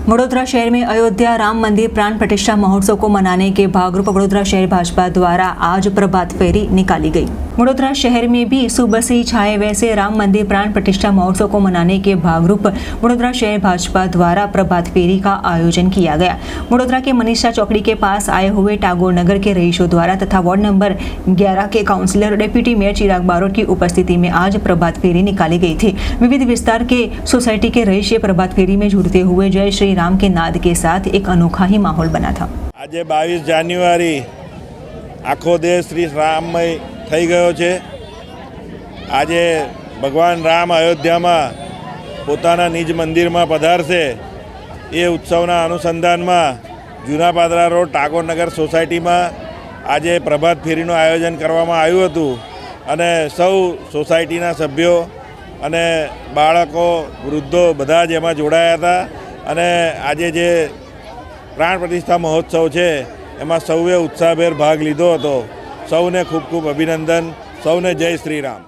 वडोदरा शहर में अयोध्या राम मंदिर प्राण प्रतिष्ठा महोत्सव को मनाने के भागरूप वडोदरा शहर भाजपा द्वारा आज प्रभात फेरी निकाली गई। वडोदरा शहर में भी सुबह से ही छाए वैसे राम मंदिर प्राण प्रतिष्ठा महोत्सव को मनाने के भागरूप वडोदरा शहर भाजपा द्वारा प्रभात फेरी का आयोजन किया गया। वडोदरा के मनीषा चौकड़ी के पास आए हुए टागोर नगर के रईसों द्वारा तथा वार्ड नंबर 11 के काउंसिलर डेप्यूटी मेयर चिराग बारोट की उपस्थिति में आज प्रभात फेरी निकाली गई थी। विविध विस्तार के सोसाइटी के रईसे प्रभात फेरी में जुड़ते हुए जय श्री राम के नाद के साथ एक अनोखा ही माहौल बना था। आज 22 जान्युआरी आखो देश श्री राममय થઈ ગયો છે। આજે ભગવાન રામ અયોધ્યામાં પોતાના નિજ મંદિરમાં પધારશે એ ઉત્સવના અનુસંધાનમાં જૂના પાદરા રોડ ટાગોરનગર સોસાયટીમાં આજે પ્રભાત ફેરીનું આયોજન કરવામાં આવ્યું હતું અને સૌ સોસાયટીના સભ્યો અને બાળકો વૃદ્ધો બધા જ એમાં જોડાયા હતા અને આજે જે પ્રાણ પ્રતિષ્ઠા મહોત્સવ છે એમાં સૌએ ઉત્સાહભેર ભાગ લીધો હતો। સૌને ખૂબ ખૂબ અભિનંદન, સૌને જય શ્રી રામ।